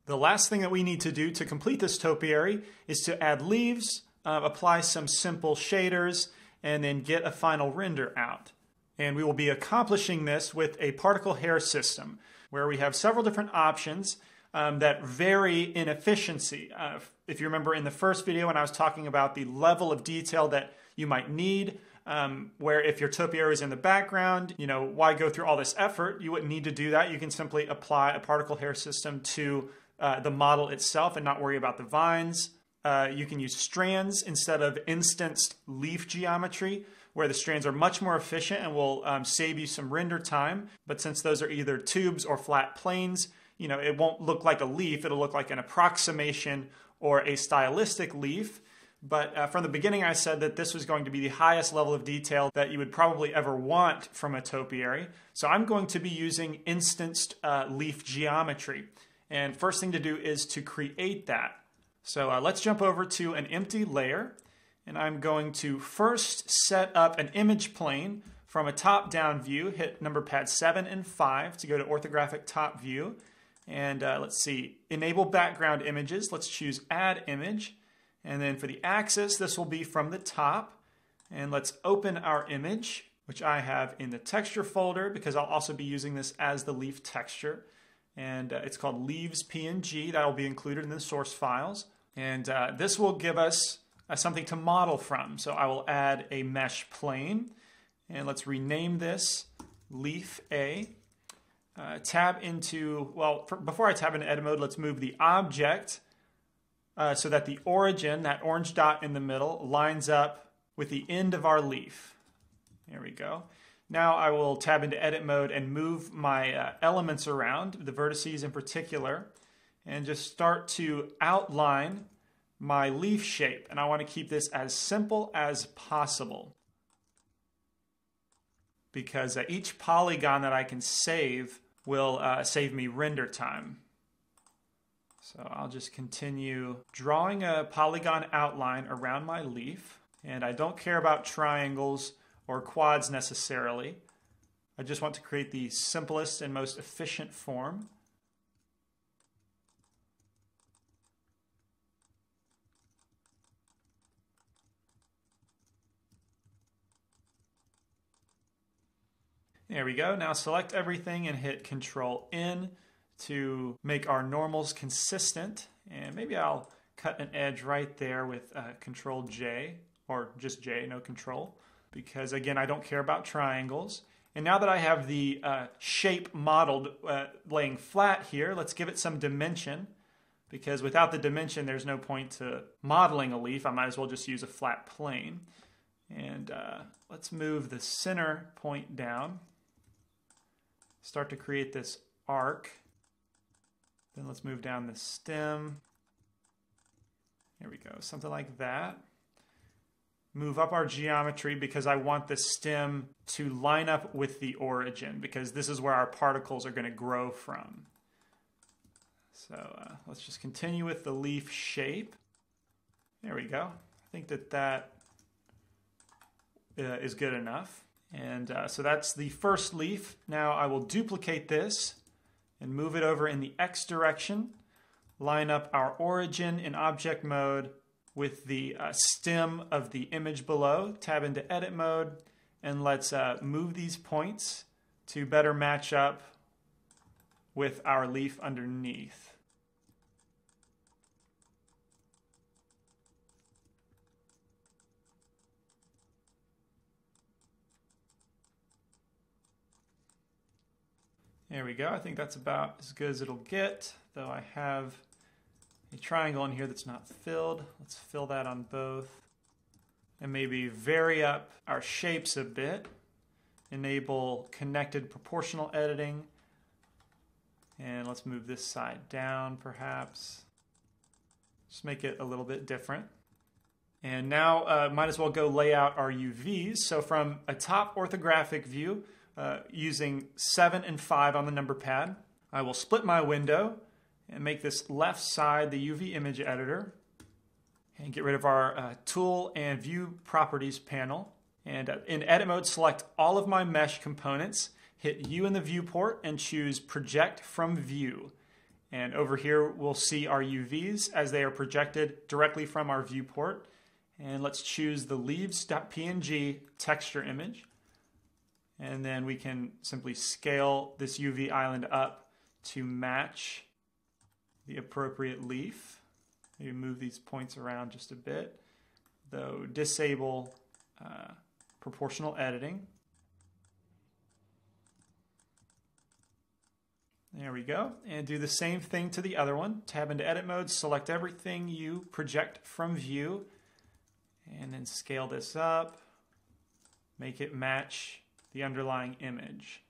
The last thing that we need to do to complete this topiary is to add leaves, apply some simple shaders, and then get a final render out. And we will be accomplishing this with a particle hair system, where we have several different options that vary in efficiency. If you remember in the first video when I was talking about the level of detail that you might need, where if your topiary is in the background, why go through all this effort? You wouldn't need to do that. You can simply apply a particle hair system to the model itself and not worry about the vines. You can use strands instead of instanced leaf geometry, where the strands are much more efficient and will save you some render time. But since those are either tubes or flat planes, it won't look like a leaf. It'll look like an approximation or a stylistic leaf. But from the beginning, I said that this was going to be the highest level of detail that you would probably ever want from a topiary. So I'm going to be using instanced leaf geometry. And first thing to do is to create that. So let's jump over to an empty layer. And I'm going to first set up an image plane from a top-down view. Hit number pad 7 and 5 to go to orthographic top view. And let's see, enable background images. Let's choose add image. And then for the axis, this will be from the top. And let's open our image, which I have in the texture folder because I'll also be using this as the leaf texture. And it's called leaves PNG. That will be included in the source files. And this will give us something to model from. So I will add a mesh plane. And let's rename this Leaf A. Tab into, before I tab into edit mode, let's move the object so that the origin, that orange dot in the middle, lines up with the end of our leaf. There we go. Now I will tab into edit mode and move my elements around, the vertices in particular, and just start to outline my leaf shape. And I want to keep this as simple as possible, because each polygon that I can save will save me render time. So I'll just continue drawing a polygon outline around my leaf. And I don't care about triangles or quads necessarily. I just want to create the simplest and most efficient form. There we go. Now select everything and hit Control N to make our normals consistent. And maybe I'll cut an edge right there with Control J, or just J, no Control, because again, I don't care about triangles. And now that I have the shape modeled laying flat here, let's give it some dimension, because without the dimension, there's no point to modeling a leaf. I might as well just use a flat plane. And let's move the center point down. Start to create this arc. Then let's move down the stem. There we go, something like that. Move up our geometry because I want the stem to line up with the origin, because this is where our particles are going to grow from. So let's just continue with the leaf shape. There we go. I think that is good enough. And so that's the first leaf. Now I will duplicate this and move it over in the X direction. Line up our origin in object mode with the stem of the image below. Tab into edit mode, and let's move these points to better match up with our leaf underneath. There we go. I think that's about as good as it'll get, though I have a triangle in here that's not filled. Let's fill that on both. And maybe vary up our shapes a bit. Enable connected proportional editing. And let's move this side down perhaps. Just make it a little bit different. And now might as well go lay out our UVs. So from a top orthographic view, using 7 and 5 on the number pad, I will split my window and make this left side the UV image editor, and get rid of our tool and view properties panel. And in edit mode, select all of my mesh components, hit U in the viewport and choose project from view. And over here, we'll see our UVs as they are projected directly from our viewport. And let's choose the leaves.png texture image. And then we can simply scale this UV island up to match the appropriate leaf. Maybe move these points around just a bit, though disable proportional editing. There we go. And do the same thing to the other one. Tab into edit mode, select everything you project from view, and then scale this up, make it match the underlying image.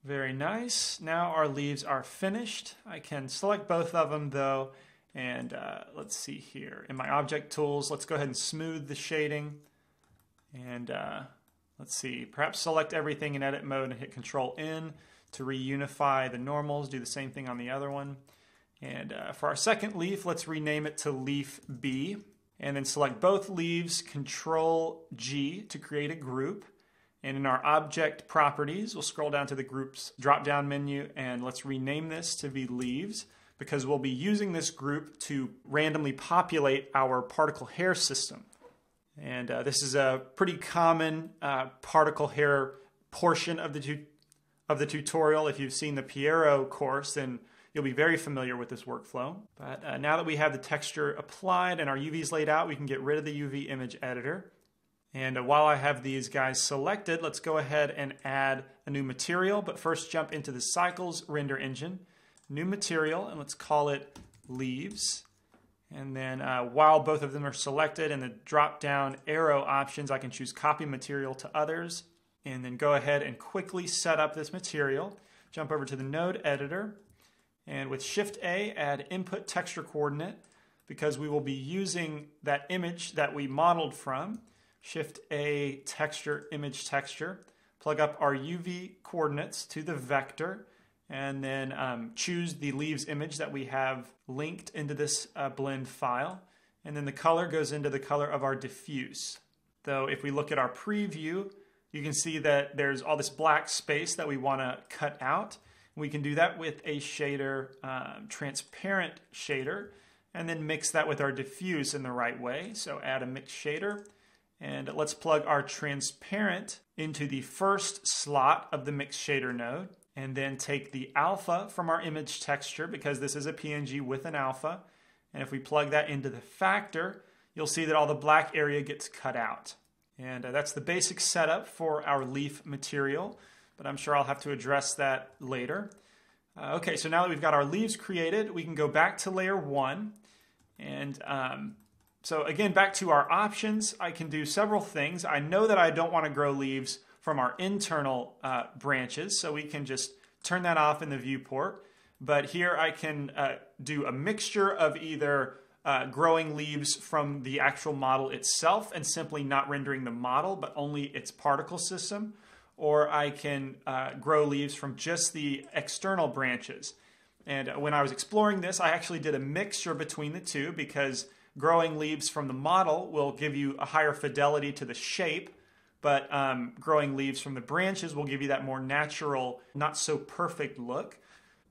Very nice. Now our leaves are finished. I can select both of them though, and let's see here. In my object tools, let's go ahead and smooth the shading. And let's see, perhaps select everything in edit mode and hit Control-N to reunify the normals. Do the same thing on the other one. And for our second leaf, let's rename it to Leaf B. And then select both leaves, Control-G to create a group. And in our object properties, we'll scroll down to the groups drop-down menu, and let's rename this to be leaves, because we'll be using this group to randomly populate our particle hair system. And this is a pretty common particle hair portion of the tutorial. If you've seen the Piero course, then you'll be very familiar with this workflow. But now that we have the texture applied and our UVs laid out, we can get rid of the UV image editor. And while I have these guys selected, let's go ahead and add a new material. But first jump into the Cycles render engine, new material, and let's call it Leaves. And then while both of them are selected in the drop-down arrow options, I can choose Copy Material to Others. And then go ahead and quickly set up this material. Jump over to the Node Editor. And with Shift-A, add Input Texture Coordinate, because we will be using that image that we modeled from. Shift-A, Texture, Image Texture. Plug up our UV coordinates to the vector, and then choose the leaves image that we have linked into this blend file. And then the color goes into the color of our diffuse. Though if we look at our preview, you can see that there's all this black space that we want to cut out. We can do that with a shader, transparent shader, and then mix that with our diffuse in the right way. So add a mix shader. And let's plug our transparent into the first slot of the mix shader node, and then take the alpha from our image texture, because this is a PNG with an alpha. And if we plug that into the factor, you'll see that all the black area gets cut out. And that's the basic setup for our leaf material, but I'm sure I'll have to address that later. Okay, so now that we've got our leaves created, we can go back to layer 1. And so again, back to our options, I can do several things. I know that I don't want to grow leaves from our internal branches, so we can just turn that off in the viewport. But here I can do a mixture of either growing leaves from the actual model itself and simply not rendering the model, but only its particle system, or I can grow leaves from just the external branches. And when I was exploring this, I actually did a mixture between the two, because growing leaves from the model will give you a higher fidelity to the shape, but growing leaves from the branches will give you that more natural, not so perfect look.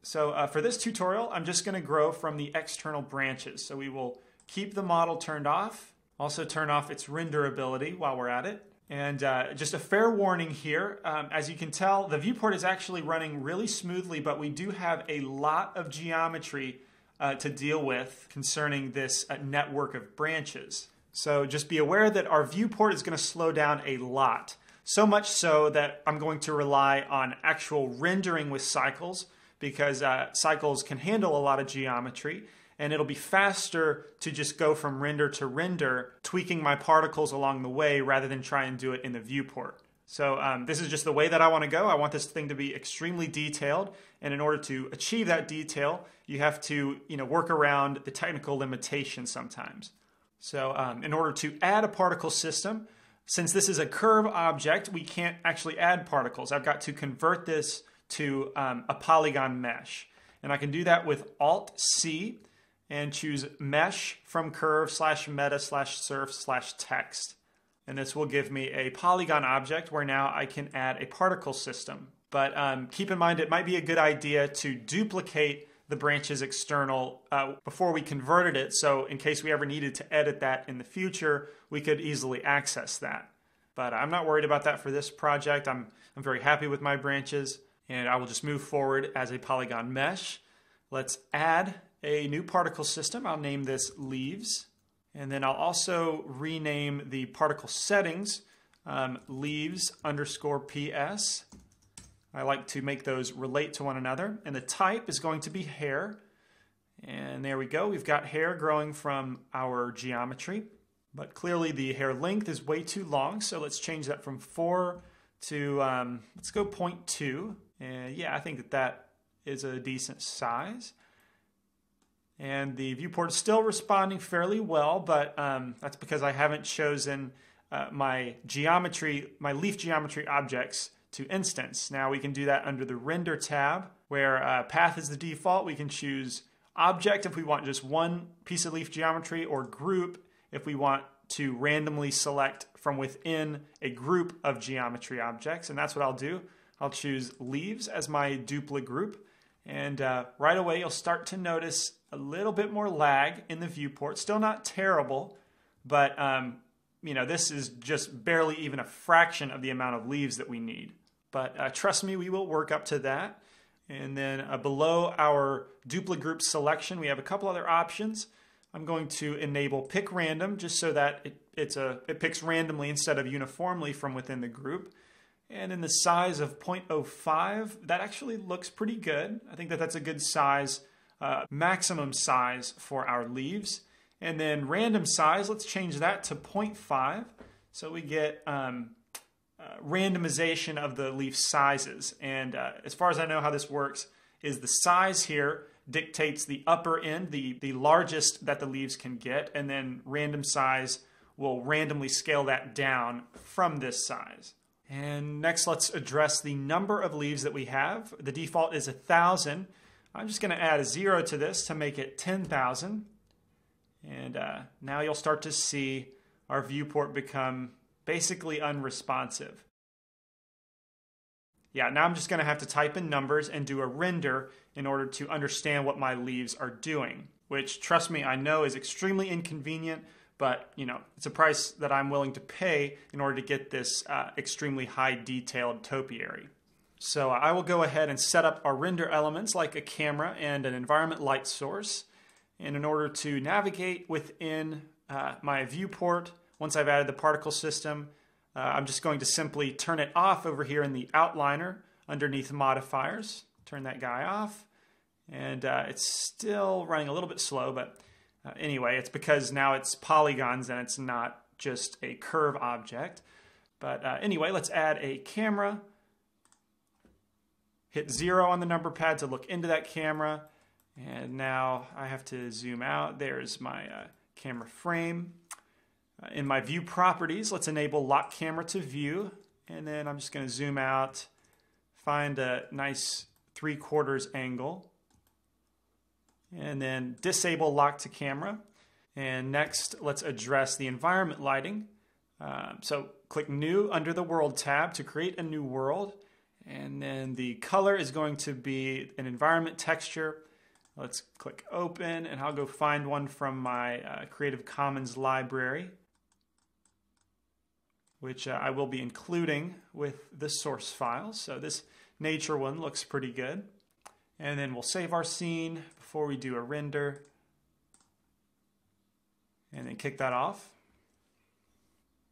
So for this tutorial, I'm just going to grow from the external branches. So we will keep the model turned off, also turn off its renderability while we're at it. And just a fair warning here, as you can tell, the viewport is actually running really smoothly, but we do have a lot of geometry to deal with concerning this network of branches. So just be aware that our viewport is going to slow down a lot. So much so that I'm going to rely on actual rendering with cycles, because cycles can handle a lot of geometry, and it'll be faster to just go from render to render, tweaking my particles along the way rather than try and do it in the viewport. So this is just the way that I want to go. I want this thing to be extremely detailed, and in order to achieve that detail, you have to work around the technical limitations sometimes. So in order to add a particle system, since this is a curve object, we can't actually add particles. I've got to convert this to a polygon mesh. And I can do that with Alt-C and choose Mesh from Curve /Meta/Surf/Text. And this will give me a polygon object where now I can add a particle system. But keep in mind, it might be a good idea to duplicate the branch's external before we converted it. So in case we ever needed to edit that in the future, we could easily access that. But I'm not worried about that for this project. I'm very happy with my branches, and I will just move forward as a polygon mesh. Let's add a new particle system. I'll name this leaves. And then I'll also rename the particle settings leaves _ PS. I like to make those relate to one another. And the type is going to be hair. And there we go. We've got hair growing from our geometry. But clearly the hair length is way too long. So let's change that from 4 to, let's go 0.2. And yeah, I think that is a decent size. And the viewport is still responding fairly well, but that's because I haven't chosen my leaf geometry objects to instance. Now we can do that under the render tab, where path is the default. We can choose object if we want just one piece of leaf geometry, or group if we want to randomly select from within a group of geometry objects. And that's what I'll do. I'll choose leaves as my duplicate group. And right away, you'll start to notice a little bit more lag in the viewport. Still not terrible, but you know, this is just barely even a fraction of the amount of leaves that we need. But trust me, we will work up to that. And then below our duplicate group selection, we have a couple other options. I'm going to enable pick random just so that it picks randomly instead of uniformly from within the group. And in the size of 0.05, that actually looks pretty good. I think that that's a good size, maximum size for our leaves. And then random size, let's change that to 0.5. So we get randomization of the leaf sizes. And as far as I know how this works, is the size here dictates the upper end, the largest that the leaves can get, and then random size will randomly scale that down from this size. And next, let's address the number of leaves that we have. The default is 1,000. I'm just going to add a 0 to this to make it 10,000. And now you'll start to see our viewport become basically unresponsive. Yeah, now I'm just going to have to type in numbers and do a render in order to understand what my leaves are doing, which, trust me, I know is extremely inconvenient, but you know, it's a price that I'm willing to pay in order to get this extremely high detailed topiary. So I will go ahead and set up our render elements like a camera and an environment light source. And in order to navigate within my viewport, once I've added the particle system, I'm just going to simply turn it off over here in the outliner underneath modifiers. Turn that guy off. And it's still running a little bit slow, but anyway, it's because now it's polygons and it's not just a curve object. But anyway, let's add a camera. Hit 0 on the number pad to look into that camera. And now I have to zoom out. There's my camera frame. In my view properties, let's enable lock camera to view. And then I'm just going to zoom out, find a nice 3/4 angle. And then disable lock to camera. And next, let's address the environment lighting. So click New under the World tab to create a new world. And then the color is going to be an environment texture. Let's click Open, and I'll go find one from my Creative Commons library, which I will be including with the source file. So this nature one looks pretty good. And then we'll save our scene before we do a render. And then kick that off.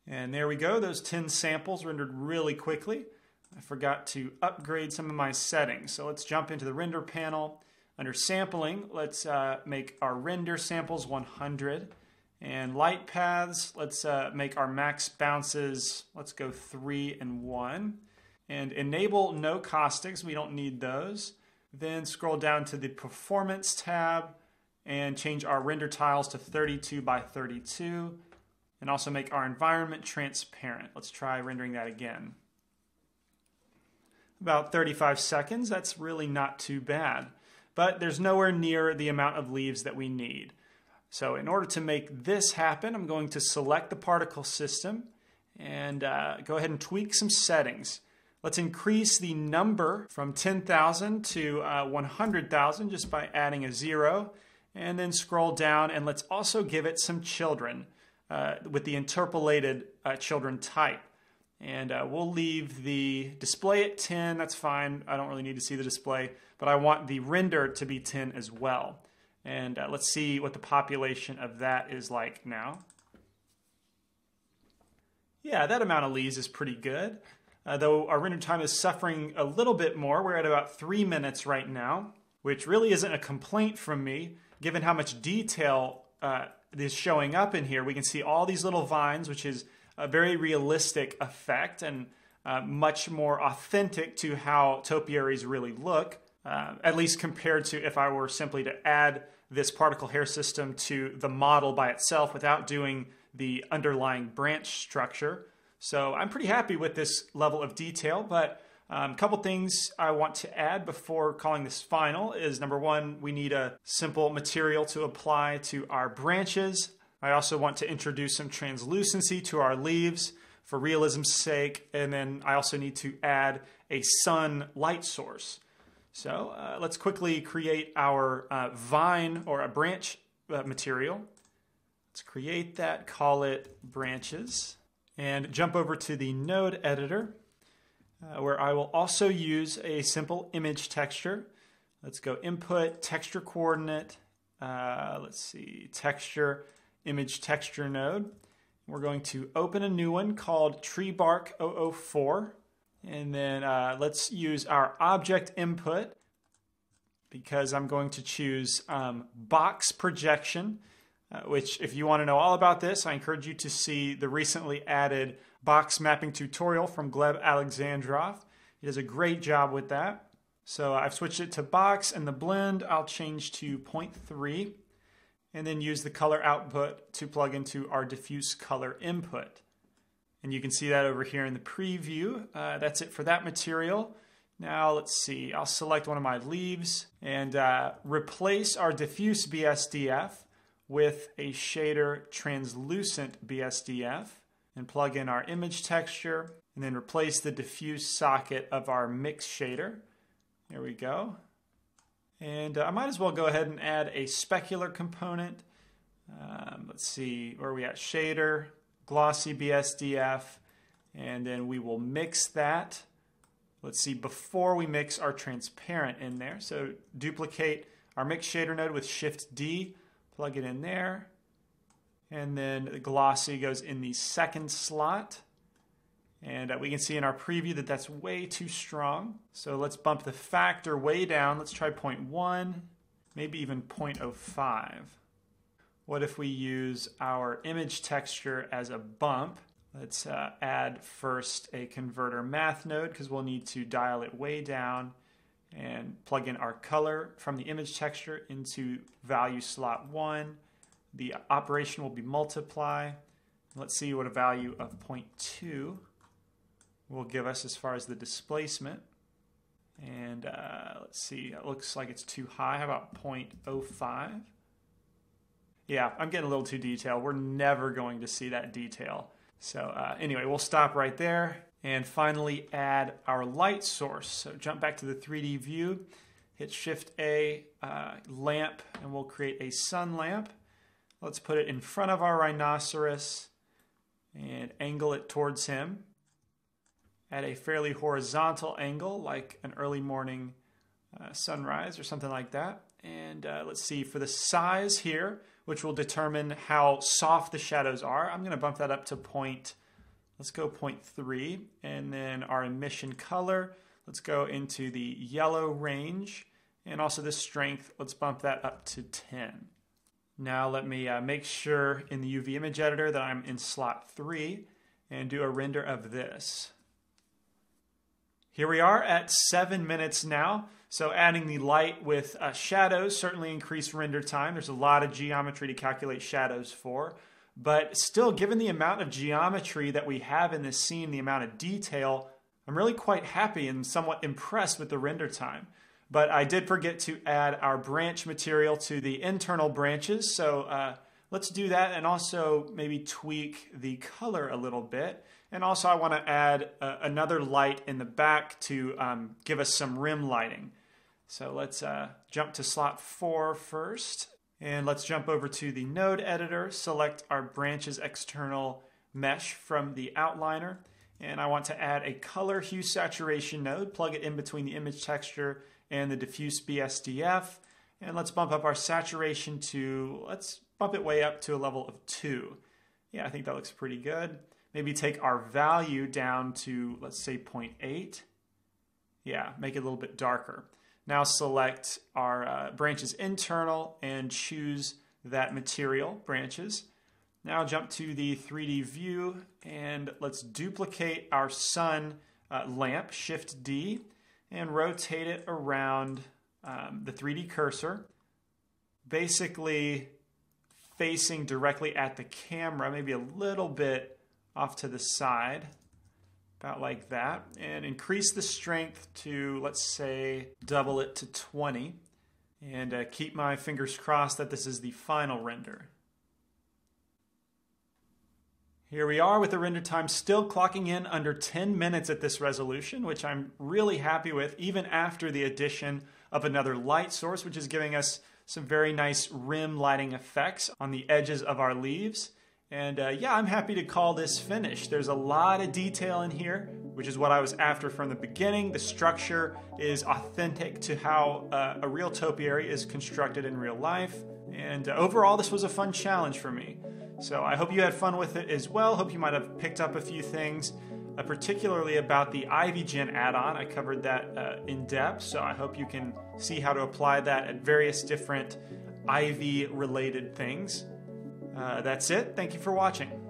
And there we go. Those 10 samples rendered really quickly. I forgot to upgrade some of my settings. So let's jump into the render panel. Under sampling, let's make our render samples 100. And light paths, let's make our max bounces, let's go 3 and 1. And enable no caustics, we don't need those. Then scroll down to the Performance tab and change our render tiles to 32 by 32. And also make our environment transparent. Let's try rendering that again. About 35 seconds, that's really not too bad. But there's nowhere near the amount of leaves that we need. So in order to make this happen, I'm going to select the particle system and go ahead and tweak some settings. Let's increase the number from 10,000 to 100,000 just by adding a 0. And then scroll down, and let's also give it some children with the interpolated children type. And we'll leave the display at 10. That's fine. I don't really need to see the display, but I want the render to be 10 as well. And let's see what the population of that is like now. Yeah, that amount of leaves is pretty good. Though our render time is suffering a little bit more. We're at about 3 minutes right now, which really isn't a complaint from me, given how much detail is showing up in here. We can see all these little vines, which is a very realistic effect and much more authentic to how topiaries really look, at least compared to if I were simply to add this particle hair system to the model by itself without doing the underlying branch structure. So I'm pretty happy with this level of detail, but a couple things I want to add before calling this final is, number one, we need a simple material to apply to our branches. I also want to introduce some translucency to our leaves for realism's sake, and then I also need to add a sun light source. So let's quickly create our vine or a branch material. Let's create that, call it branches, and jump over to the node editor, where I will also use a simple image texture. Let's go input, texture coordinate, let's see, texture, image texture node. We're going to open a new one called treebark 004. And then let's use our object input, because I'm going to choose box projection, which if you want to know all about this, I encourage you to see the recently added box mapping tutorial from Gleb Alexandrov. He does a great job with that. So I've switched it to box, and the blend I'll change to 0.3, and then use the color output to plug into our diffuse color input. And you can see that over here in the preview. That's it for that material. Now let's see, I'll select one of my leaves and replace our diffuse BSDF with a shader translucent BSDF, and plug in our image texture, and then replace the diffuse socket of our mix shader. There we go. And I might as well go ahead and add a specular component. Let's see, where are we at? Shader, glossy BSDF, and then we will mix that. Let's see, before we mix our transparent in there. So duplicate our mix shader node with Shift D, plug it in there, and then the glossy goes in the second slot. And we can see in our preview that that's way too strong. So let's bump the factor way down. Let's try 0.1, maybe even 0.05. What if we use our image texture as a bump? Let's add first a converter math node, because we'll need to dial it way down, and plug in our color from the image texture into value slot 1. The operation will be multiply. Let's see what a value of 0.2 will give us as far as the displacement. And let's see, it looks like it's too high. How about 0.05? Yeah, I'm getting a little too detailed. We're never going to see that detail. So anyway, we'll stop right there. And finally add our light source. So jump back to the 3D view, hit Shift A, lamp, and we'll create a sun lamp. Let's put it in front of our rhinoceros and angle it towards him at a fairly horizontal angle, like an early morning sunrise or something like that. And let's see, for the size here, which will determine how soft the shadows are, I'm going to bump that up to let's go 0.3. And then our emission color, let's go into the yellow range. And also the strength, let's bump that up to 10. Now let me make sure in the UV image editor that I'm in slot 3 and do a render of this. Here we are at 7 minutes now. So adding the light with shadows certainly increased render time. There's a lot of geometry to calculate shadows for. But still, given the amount of geometry that we have in this scene, the amount of detail, I'm really quite happy and somewhat impressed with the render time. But I did forget to add our branch material to the internal branches. So let's do that, and also maybe tweak the color a little bit. And also I want to add another light in the back to give us some rim lighting. So let's jump to slot 4 first. And let's jump over to the node editor, select our branches external mesh from the outliner. And I want to add a color hue saturation node, plug it in between the image texture and the diffuse BSDF. And let's bump up our saturation to, let's bump it way up to a level of 2. Yeah, I think that looks pretty good. Maybe take our value down to, let's say 0.8. Yeah, make it a little bit darker. Now select our branches internal and choose that material, branches. Now jump to the 3D view and let's duplicate our sun lamp, Shift D, and rotate it around the 3D cursor, basically facing directly at the camera, maybe a little bit off to the side, about like that, and increase the strength to, let's say, double it to 20, and keep my fingers crossed that this is the final render. Here we are with the render time still clocking in under 10 minutes at this resolution, which I'm really happy with, even after the addition of another light source, which is giving us some very nice rim lighting effects on the edges of our leaves. And yeah, I'm happy to call this finished. There's a lot of detail in here, which is what I was after from the beginning. The structure is authentic to how a real topiary is constructed in real life. And overall, this was a fun challenge for me. So I hope you had fun with it as well. Hope you might have picked up a few things, particularly about the IvyGen add-on. I covered that in depth, so I hope you can see how to apply that at various different Ivy-related things. That's it. Thank you for watching.